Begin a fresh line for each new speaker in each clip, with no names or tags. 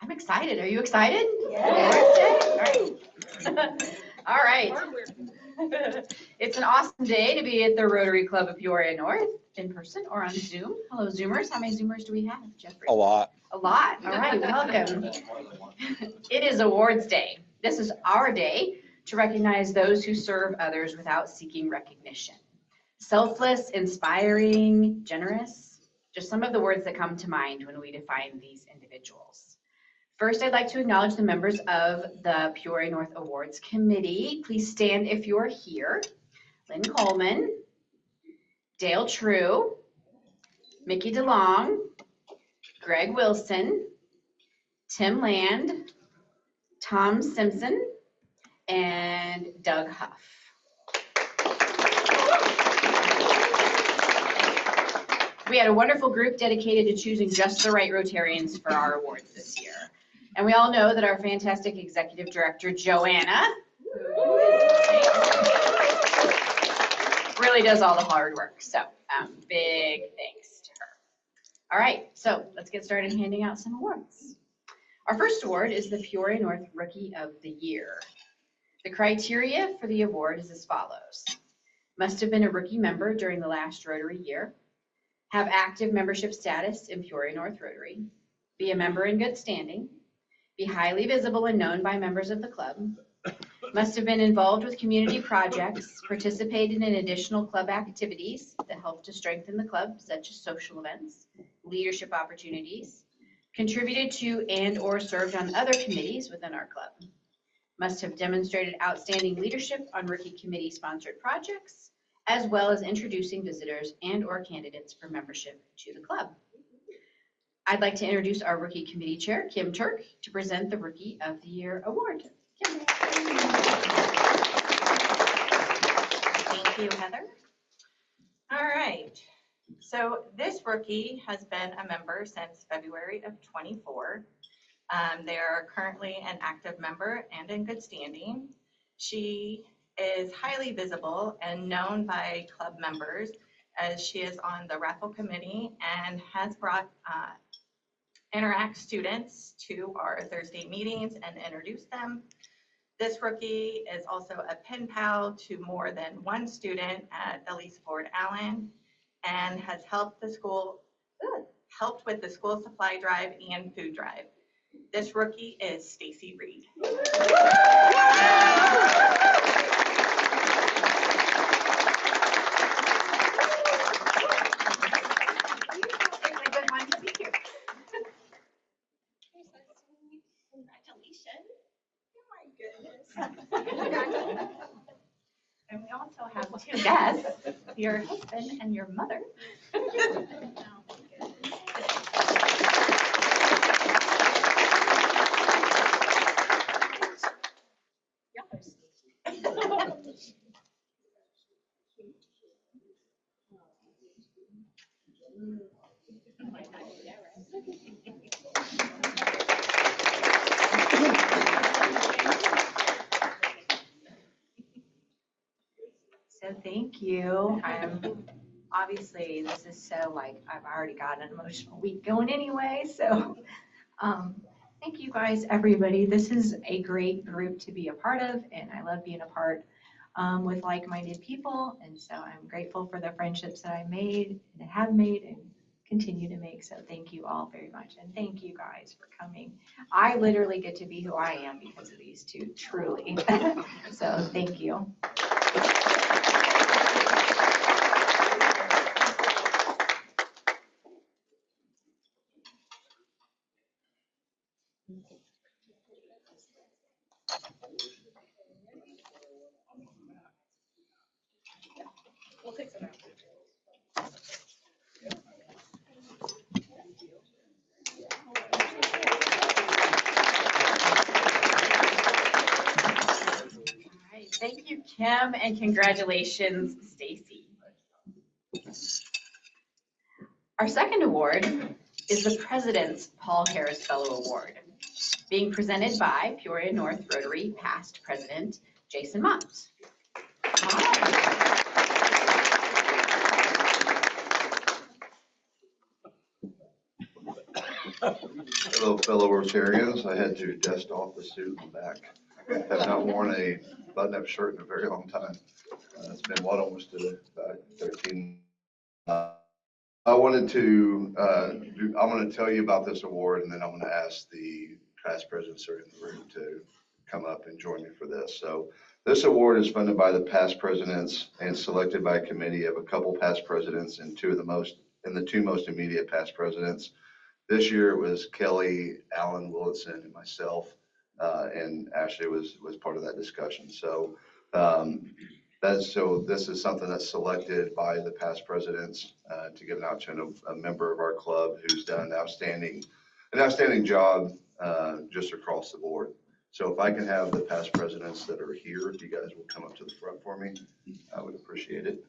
I'm excited. Are you excited? Yes. All right. All right. It's an awesome day to be at the Rotary Club of Peoria-North in person or on Zoom. Hello, Zoomers. How many Zoomers do we have, Jeffrey?
A lot.
A lot. All right. Welcome. It is Awards Day. This is our day to recognize those who serve others without seeking recognition. Selfless, inspiring, generous, just some of the words that come to mind when we define these individuals. First, I'd like to acknowledge the members of the Peoria-North Awards Committee. Please stand if you're here. Lynn Coleman, Dale True, Mickey DeLong, Greg Wilson, Tim Land, Tom Simpson, and Doug Huff. We had a wonderful group dedicated to choosing just the right Rotarians for our awards this year. And we all know that our fantastic executive director, Joanna, really does all the hard work. So big thanks to her. All right, so let's get started handing out some awards. Our first award is the Peoria-North Rookie of the Year. The criteria for the award is as follows. Must have been a rookie member during the last Rotary year, have active membership status in Peoria-North Rotary, be a member in good standing, be highly visible and known by members of the club, must have been involved with community projects, participated in additional club activities that help to strengthen the club, such as social events, leadership opportunities, contributed to and or served on other committees within our club, must have demonstrated outstanding leadership on rookie committee sponsored projects, as well as introducing visitors and or candidates for membership to the club. I'd like to introduce our Rookie Committee Chair, Kim Turk, to present the Rookie of the Year Award. Kim.
Thank you, Heather. All right, so this rookie has been a member since February of 24. They are currently an active member and in good standing. She is highly visible and known by club members as she is on the raffle committee and has brought Interact students to our Thursday meetings and introduced them. This rookie is also a pen pal to more than one student at Elise Ford Allen and has helped with the school supply drive and food drive. This rookie is Stacy Reed.
And we also have two guests, your husband and your mother. So thank you. Obviously this is so I've already got an emotional week going anyway. So thank you guys, everybody. This is a great group to be a part of, and I love being a part with like-minded people. And so I'm grateful for the friendships that I made and have made and continue to make. So thank you all very much. And thank you guys for coming. I literally get to be who I am because of these two, truly. So thank you. We'll take some out. All right, thank you, Kim, and congratulations, Stacy. Our second award is the President's Paul Harris Fellow Award, being presented by Peoria-North Rotary past president, Jason Mott.
Hello, fellow Rotarians. I had to dust off the suit and back. I have not worn a button-up shirt in a very long time. It's been what, almost about 13. I wanted to, I'm going to tell you about this award, and then I'm going to ask the past presidents who are in the room to come up and join me for this. So this award is funded by the past presidents and selected by a committee of a couple past presidents and the two most immediate past presidents. This year it was Kelly, Alan Willitson, and myself, and Ashley was part of that discussion. So this is something that's selected by the past presidents to give out to a member of our club who's done an outstanding job just across the board. So if I can have the past presidents that are here, if you guys will come up to the front for me, I would appreciate it.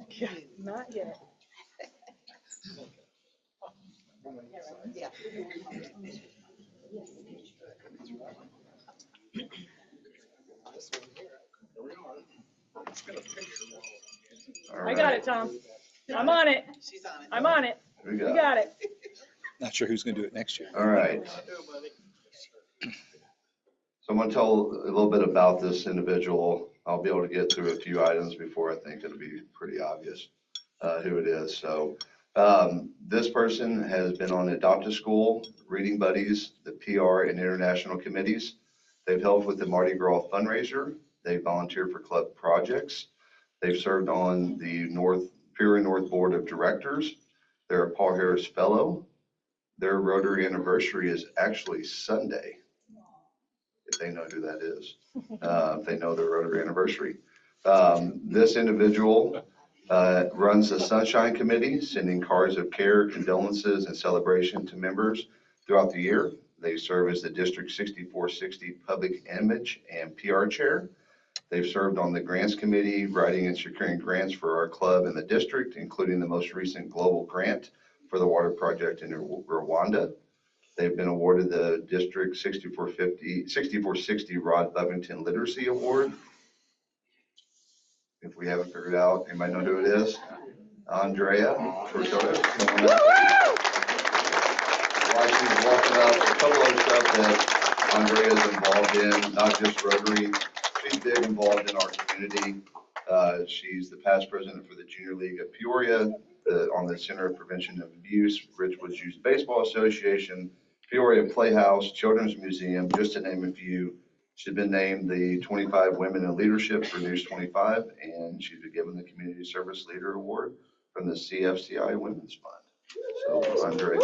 Yeah, not yet.
Yeah.
All
I got
right.
it, Tom. I'm on it.
She's on it.
I'm on it.
We
You
got
got it.
Not sure who's going to do it next year.
All right. So I'm going to tell a little bit about this individual. I'll be able to get through a few items before I think it'll be pretty obvious who it is. So this person has been on Adopt a School, Reading Buddies, the PR and international committees. They've helped with the Mardi Gras fundraiser. They volunteer for club projects. They've served on the Peoria-North Board of Directors. They're a Paul Harris Fellow. Their Rotary anniversary is actually Sunday, if they know who that is, if they know their Rotary anniversary. This individual runs the Sunshine Committee, sending cards of care, condolences, and celebration to members throughout the year. They serve as the District 6460 Public Image and PR Chair. They've served on the Grants Committee, writing and securing grants for our club and the district, including the most recent global grant for the water project in Rwanda. They've been awarded the District 6460 Rod Lovington Literacy Award. If we haven't figured out, anybody know who it is? Andrea Tortola. While she's walking up, a couple of stuff that Andrea is involved in, not just Rotary. She's big involved in our community. She's the past president for the Junior League of Peoria, on the Center of Prevention of Abuse, Ridgewoods Youth Baseball Association, Peoria Playhouse, Children's Museum, just to name a few. She's been named the 25 Women in Leadership for News 25, and she's been given the Community Service Leader Award from the CFCI Women's Fund. So, Andrea.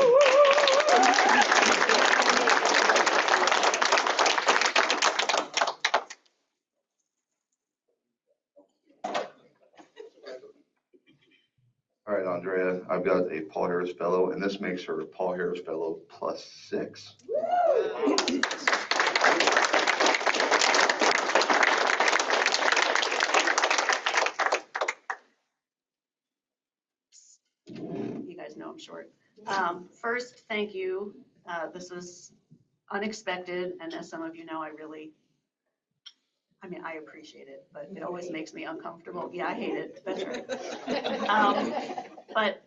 All right, Andrea, I've got a Paul Harris Fellow, and this makes her a Paul Harris Fellow +6.
You guys know I'm short. First, thank you. This was unexpected, and as some of you know, I appreciate it, but it always makes me uncomfortable. Yeah, I hate it, that's right. But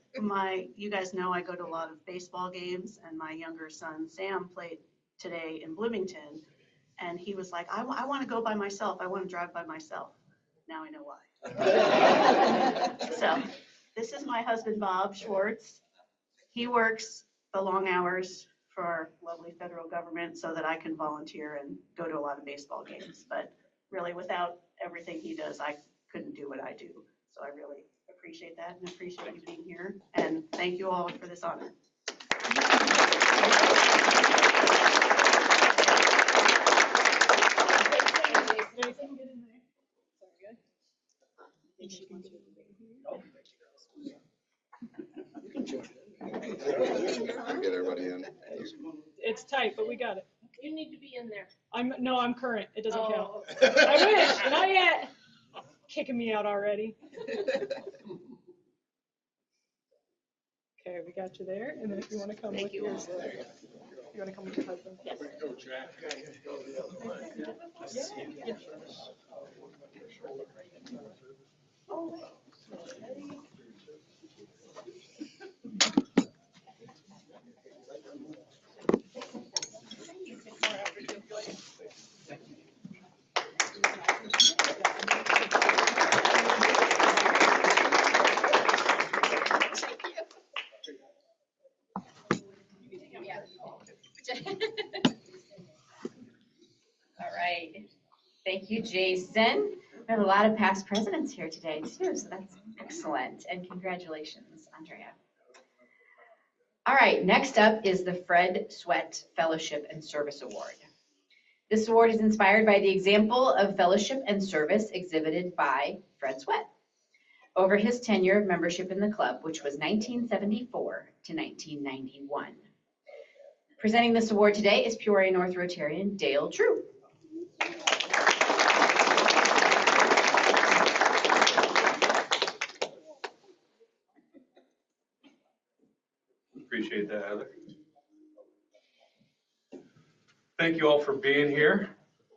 you guys know I go to a lot of baseball games, and my younger son, Sam, played today in Bloomington, and he was like, I want to go by myself. I want to drive by myself. Now I know why. So this is my husband, Bob Schwartz. He works the long hours for our lovely federal government so that I can volunteer and go to a lot of baseball games. But really, without everything he does, I couldn't do what I do. So I really appreciate that and appreciate you being here. And thank you all for this honor.
Get everybody in.
It's tight, but we got it.
You need to be in there.
I'm current. It doesn't count.
Oh.
I wish, not yet. Kicking me out already. Okay, we got you there. And then if you want to come with yours, you want to come with your husband?
Yes.
you, Jason. We have a lot of past presidents here today too, so that's excellent. And congratulations, Andrea. All right, next up is the Fred Sweat Fellowship and Service Award. This award is inspired by the example of fellowship and service exhibited by Fred Sweat over his tenure of membership in the club, which was 1974 to 1991. Presenting this award today is Peoria-North Rotarian Dale True.
Appreciate that, Heather. Thank you all for being here.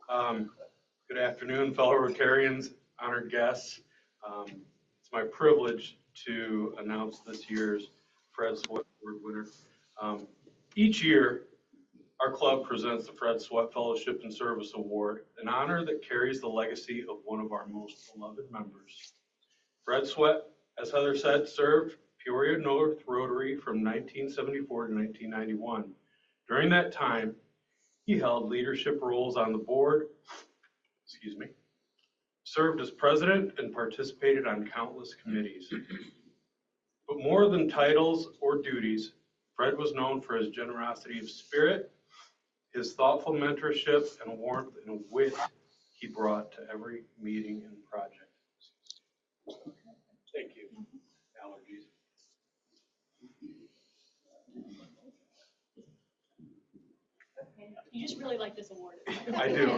Good afternoon, fellow Rotarians, honored guests. It's my privilege to announce this year's Fred Sweat Award winner. Each year, our club presents the Fred Sweat Fellowship and Service Award, an honor that carries the legacy of one of our most beloved members. Fred Sweat, as Heather said, served Peoria-North Rotary from 1974 to 1991. During that time, he held leadership roles on the board, served as president, and participated on countless committees. But more than titles or duties, Fred was known for his generosity of spirit, his thoughtful mentorship, and warmth and wit he brought to every meeting and project. Thank you. Allergies.
You just really like this award.
I do.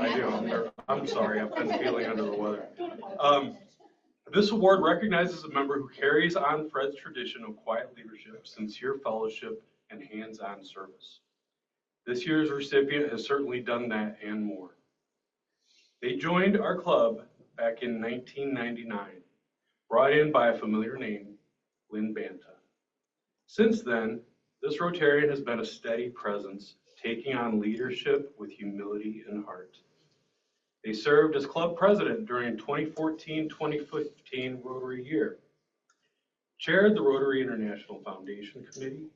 I'm sorry, I've been feeling under the weather. This award recognizes a member who carries on Fred's tradition of quiet leadership, sincere fellowship, and hands-on service. This year's recipient has certainly done that and more. They joined our club back in 1999, brought in by a familiar name, Lynn Banta. Since then, this Rotarian has been a steady presence, taking on leadership with humility and heart. They served as club president during 2014-2015 Rotary year, chaired the Rotary International Foundation Committee,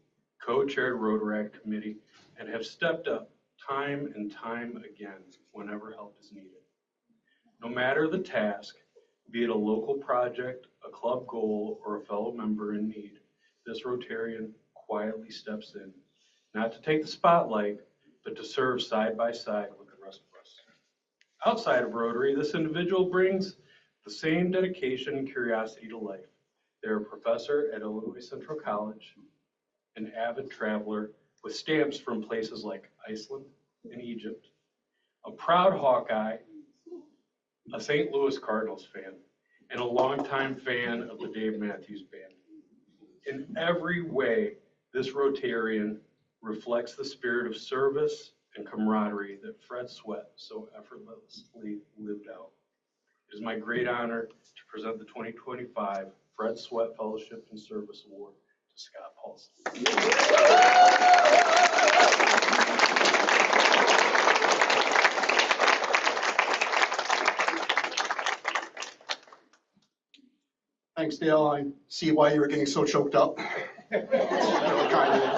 co-chaired Rotaract Committee, and have stepped up time and time again whenever help is needed. No matter the task, be it a local project, a club goal, or a fellow member in need, this Rotarian quietly steps in, not to take the spotlight, but to serve side by side with the rest of us. Outside of Rotary, this individual brings the same dedication and curiosity to life. They're a professor at Illinois Central College, an avid traveler with stamps from places like Iceland and Egypt, a proud Hawkeye, a St. Louis Cardinals fan, and a longtime fan of the Dave Matthews Band. In every way, this Rotarian reflects the spirit of service and camaraderie that Fred Sweat so effortlessly lived out. It is my great honor to present the 2025 Fred Sweat Fellowship and Service Award to Scott Paulson.
Thanks, Dale. I see why you were getting so choked up. Really kind of you.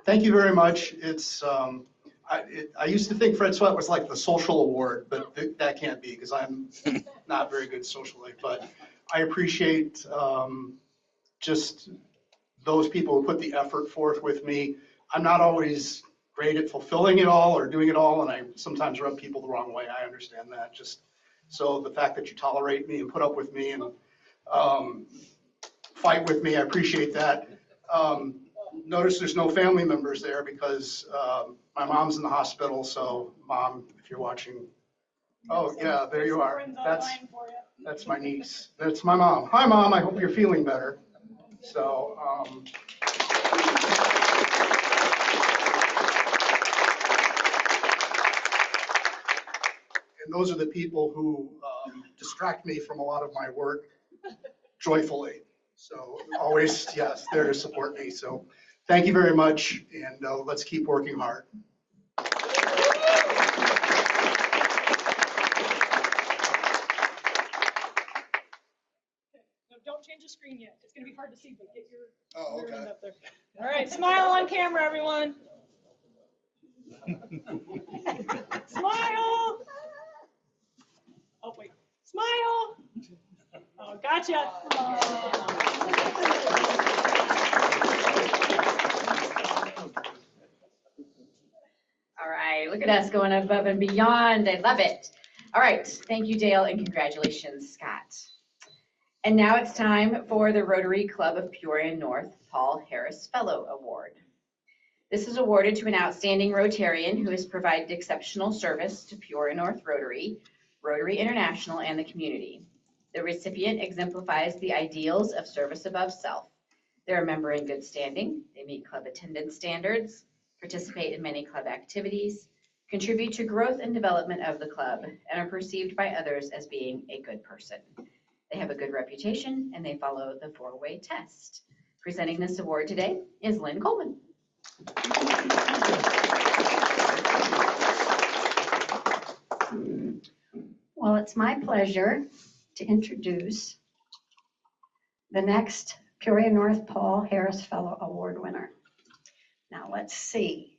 Thank you very much. It's I used to think Fred Sweat was like the social award, but that can't be because I'm not very good socially. But I appreciate just those people who put the effort forth with me. I'm not always great at fulfilling it all or doing it all, and I sometimes rub people the wrong way. I understand that. Just so the fact that you tolerate me and put up with me and fight with me, I appreciate that. Notice there's no family members there because my mom's in the hospital. So, Mom, if you're watching, oh yeah, there you are. That's my niece. That's my mom. Hi, Mom. I hope you're feeling better. So. And those are the people who distract me from a lot of my work joyfully. So always, yes, there to support me. So thank you very much, and let's keep working hard.
No, don't change the screen yet. It's going to be hard to see, but get your end up there. All right, smile on camera, everyone. Smile. Oh, wait. Smile. Oh, gotcha.
All right, look at us going above and beyond. I love it. All right, thank you, Dale, and congratulations, Scott. And now it's time for the Rotary Club of Peoria-North Paul Harris Fellow Award. This is awarded to an outstanding Rotarian who has provided exceptional service to Peoria-North Rotary, Rotary International, and the community. The recipient exemplifies the ideals of service above self. They're a member in good standing, they meet club attendance standards, participate in many club activities, contribute to growth and development of the club, and are perceived by others as being a good person. They have a good reputation and they follow the four-way test. Presenting this award today is Lynn Coleman.
Well, it's my pleasure to introduce the next Peoria-North Paul Harris Fellow Award winner. Now, let's see.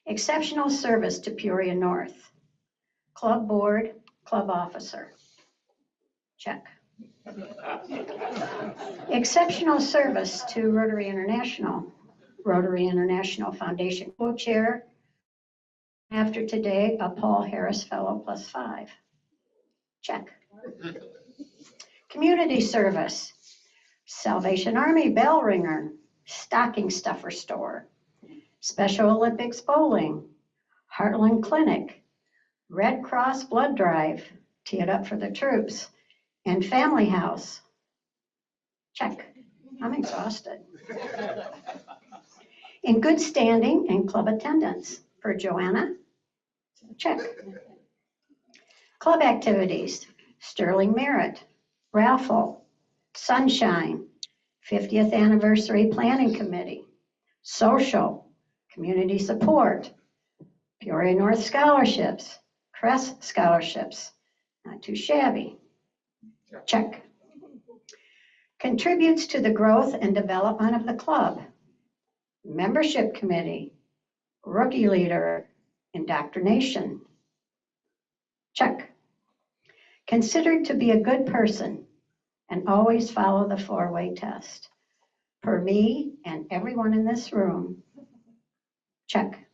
Exceptional service to Peoria-North. Club board, club officer. Check. Exceptional service to Rotary International. Rotary International Foundation co-chair. After today, a Paul Harris Fellow +5. Check. Community service. Salvation Army bell ringer, stocking stuffer store, Special Olympics bowling, Heartland Clinic, Red Cross blood drive, tee it up for the troops, and family house. Check. I'm exhausted. In good standing and club attendance for Joanna. Check. Club activities, Sterling Merit, raffle, Sunshine, 50th Anniversary Planning Committee, social, community support, Peoria-North scholarships, Crest scholarships, not too shabby. Check. Contributes to the growth and development of the club, membership committee, rookie leader, indoctrination. Check. Considered to be a good person and always follow the four-way test. Per me and everyone in this room. Check.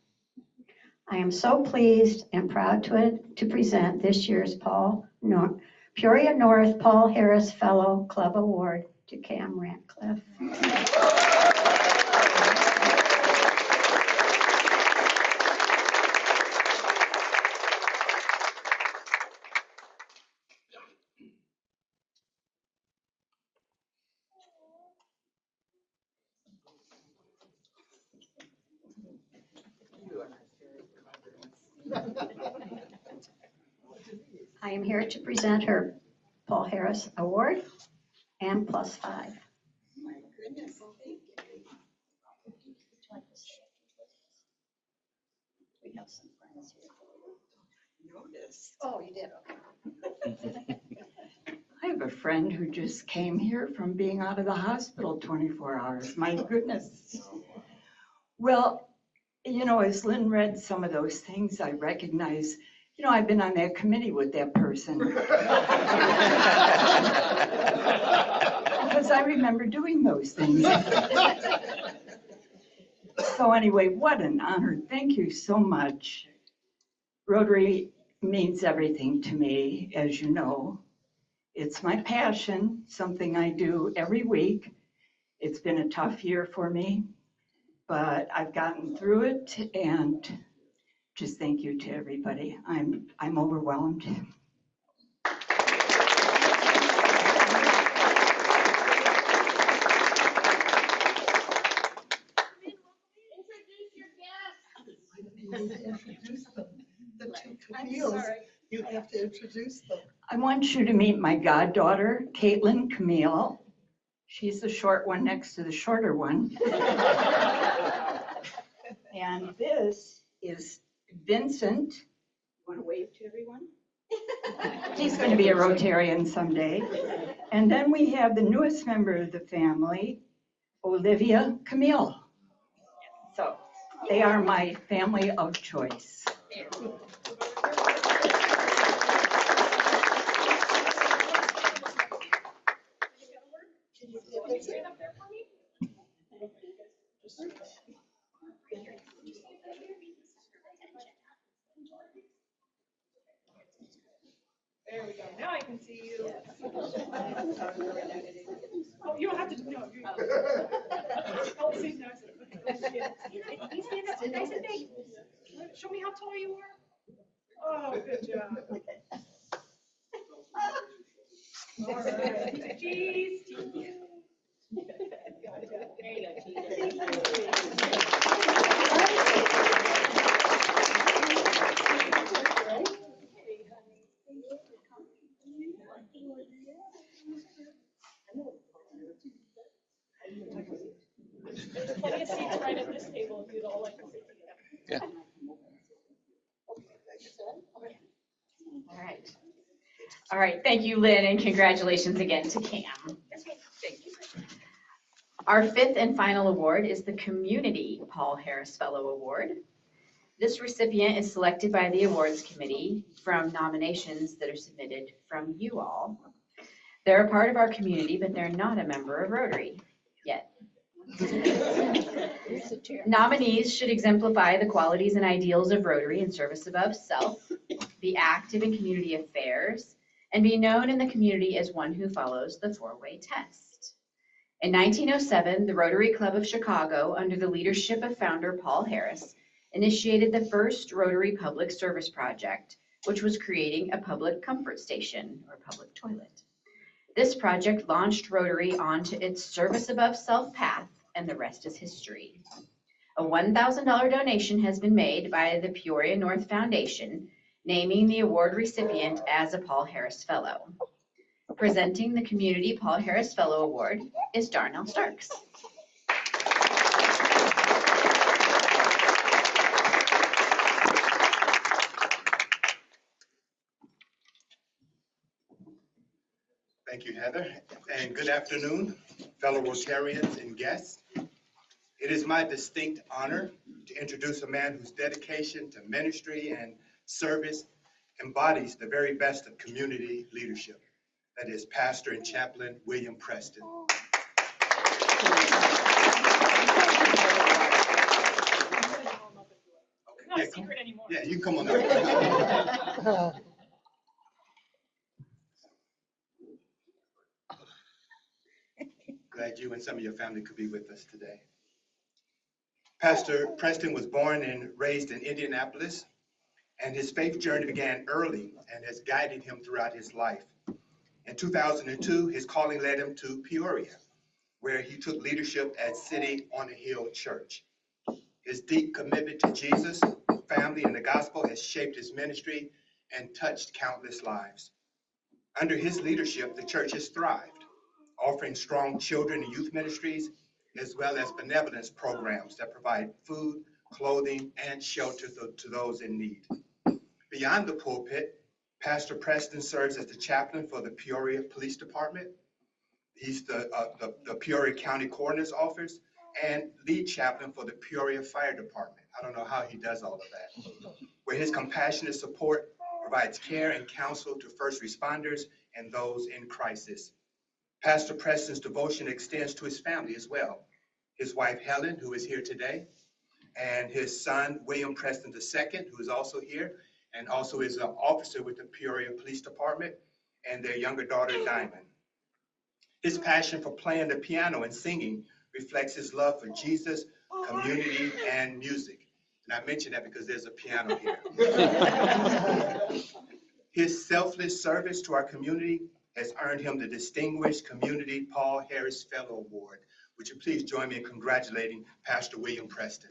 I am so pleased and proud to present this year's Peoria-North Paul Harris Fellow Club Award to Cam Ratcliffe. I am here to present her Paul Harris Award and +5.
My goodness, thank you.
We have some friends here.
Noticed.
Oh, you did, okay.
I have a friend who just came here from being out of the hospital 24 hours. My goodness. Well, you know, as Lynn read some of those things, I recognize, you know, I've been on that committee with that person. Because I remember doing those things. So anyway, what an honor. Thank you so much. Rotary means everything to me, as you know. It's my passion, something I do every week. It's been a tough year for me, but I've gotten through it, and just thank you to everybody. I'm overwhelmed.
You have to introduce them.
I want you to meet my goddaughter, Caitlin Camille. She's the short one next to the shorter one. And this is Vincent. You want to wave to everyone? He's going to be a Rotarian someday. And then we have the newest member of the family, Olivia Camille. So They are my family of choice.
There we go. Now I can see you. Oh, you don't have to, no. Oh, see, no, you stand up nice and big. Show me how tall you are. Oh, good job. All right. Cheese. There's plenty of seats right at this table if you'd all like to sit together.
Yeah.
All right. All right, thank you, Lynn, and congratulations again to Cam. Our fifth and final award is the Community Paul Harris Fellow Award. This recipient is selected by the awards committee from nominations that are submitted from you all. They're a part of our community, but they're not a member of Rotary yet. Nominees should exemplify the qualities and ideals of Rotary and service above self, be active in community affairs, and be known in the community as one who follows the four-way test. In 1907, the Rotary Club of Chicago, under the leadership of founder Paul Harris, initiated the first Rotary Public Service Project, which was creating a public comfort station or public toilet. This project launched Rotary onto its service above self path, and the rest is history. A $1,000 donation has been made by the Peoria-North Foundation, naming the award recipient as a Paul Harris Fellow. Presenting the Community Paul Harris Fellow Award is Darnell Starks.
Thank you, Heather, and good afternoon, fellow Rotarians and guests. It is my distinct honor to introduce a man whose dedication to ministry and service embodies the very best of community leadership. That is Pastor and Chaplain William Preston.
Not a secret anymore.
Yeah, you can come on up. Glad you and some of your family could be with us today. Pastor Preston was born and raised in Indianapolis, and his faith journey began early and has guided him throughout his life. In 2002, his calling led him to Peoria, where he took leadership at City on a Hill Church. His deep commitment to Jesus, family, and the gospel has shaped his ministry and touched countless lives. Under his leadership, the church has thrived, offering strong children and youth ministries, as well as benevolence programs that provide food, clothing, and shelter to those in need. Beyond the pulpit, Pastor Preston serves as the chaplain for the Peoria Police Department. He's the Peoria County Coroner's Office and lead chaplain for the Peoria Fire Department. I don't know how he does all of that. Where his compassionate support provides care and counsel to first responders and those in crisis. Pastor Preston's devotion extends to his family as well. His wife, Helen, who is here today, and his son, William Preston II, who is also here, and also is an officer with the Peoria Police Department, and their younger daughter, Diamond. His passion for playing the piano and singing reflects his love for Jesus, community, and music. And I mention that because there's a piano here. His selfless service to our community has earned him the Distinguished Community Paul Harris Fellow Award. Would you please join me in congratulating Pastor William Preston?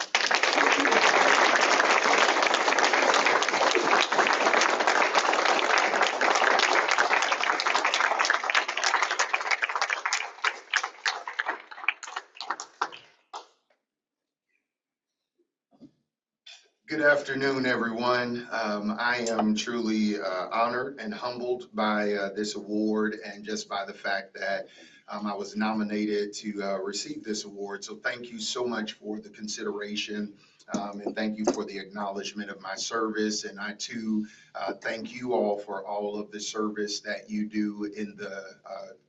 Good afternoon, everyone. I am truly honored and humbled by this award and just by the fact that I was nominated to receive this award. So thank you so much for the consideration And thank you for the acknowledgement of my service. And I too thank you all for all of the service that you do in the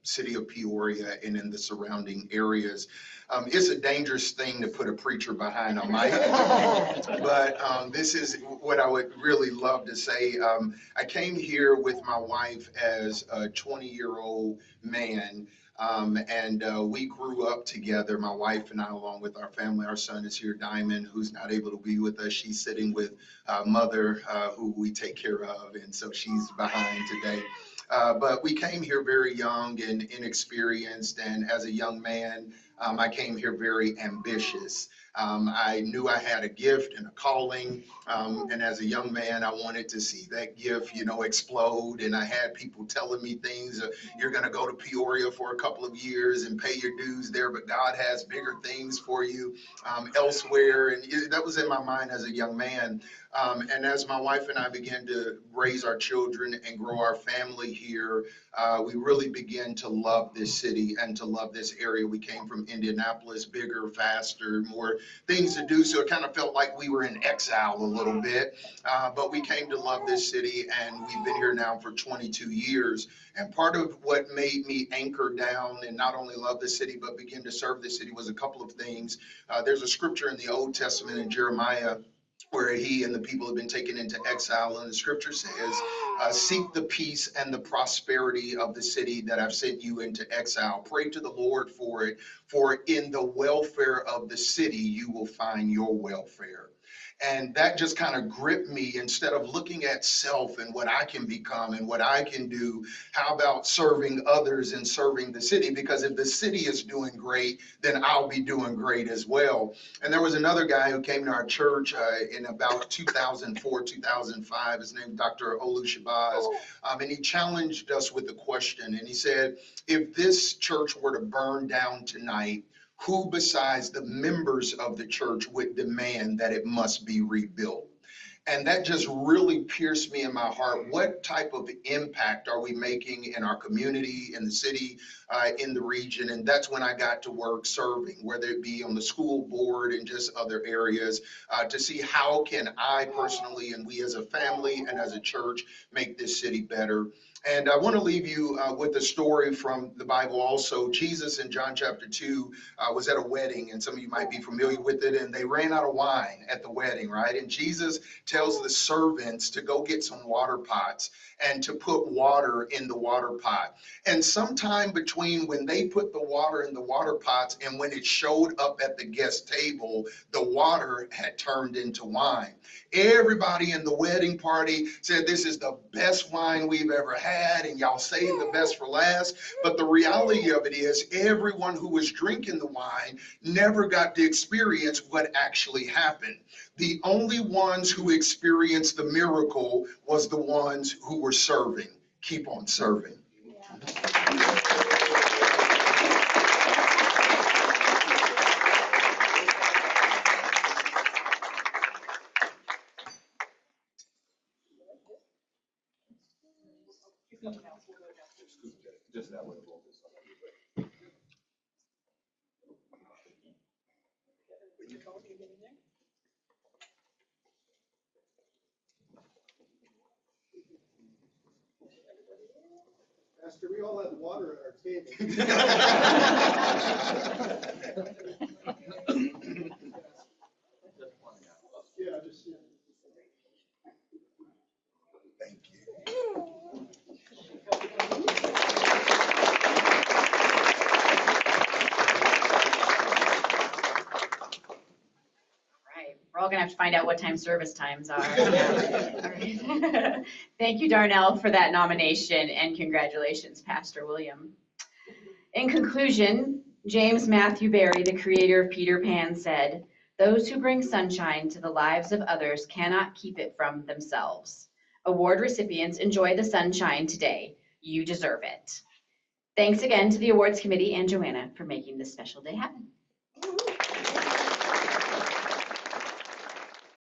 city of Peoria and in the surrounding areas. It's a dangerous thing to put a preacher behind a mic, but this is what I would really love to say. I came here with my wife as a 20-year-old man. We grew up together, my wife and I, along with our family. Our son is here, Diamond, who's not able to be with us. She's sitting with mother, who we take care of, and so she's behind today. But we came here very young and inexperienced, and as a young man, I came here very ambitious. I knew I had a gift and a calling, and as a young man, I wanted to see that gift, explode. And I had people telling me things. You're going to go to Peoria for a couple of years and pay your dues there, but God has bigger things for you elsewhere. And that was in my mind as a young man. And as my wife and I began to raise our children and grow our family here, we really began to love this city and to love this area. We came from Indianapolis, bigger, faster, more things to do. So it kind of felt like we were in exile a little bit. But we came to love this city, and we've been here now for 22 years. And part of what made me anchor down and not only love the city, but begin to serve the city was a couple of things. There's a scripture in the Old Testament in Jeremiah where he and the people have been taken into exile. And the scripture says, seek the peace and the prosperity of the city that I've sent you into exile. Pray to the Lord for it, for in the welfare of the city, you will find your welfare. And that just kind of gripped me. Instead of looking at self and what I can become and what I can do, how about serving others and serving the city? Because if the city is doing great, then I'll be doing great as well. And there was another guy who came to our church in about 2004, 2005. His name is Dr. Olu Shabazz. And he challenged us with a question. And he said, if this church were to burn down tonight, who besides the members of the church would demand that it must be rebuilt? And that just really pierced me in my heart. What type of impact are we making in our community, in the city, in the region? And that's when I got to work serving, whether it be on the school board and just other areas, to see how can I personally and we as a family and as a church make this city better. And I want to leave you with a story from the Bible also. Jesus in John chapter 2 was at a wedding, and some of you might be familiar with it, and they ran out of wine at the wedding, right? And Jesus tells the servants to go get some water pots and to put water in the water pot. And sometime between when they put the water in the water pots and when it showed up at the guest table, the water had turned into wine. Everybody in the wedding party said, this is the best wine we've ever had, and y'all saved the best for last. But the reality of it is everyone who was drinking the wine never got to experience what actually happened. The only ones who experienced the miracle was the ones who were serving. Keep on serving.
Just that way.
Pastor, we all had water at our table. Yeah, just, yeah.
Thank you.
We're all gonna have to find out what time service times are. Thank you, Darnell, for that nomination, and congratulations, Pastor William. In conclusion, James Matthew Barry, the creator of Peter Pan, said, "Those who bring sunshine to the lives of others cannot keep it from themselves." Award recipients, enjoy the sunshine today. You deserve it. Thanks again to the awards committee and Joanna for making this special day happen.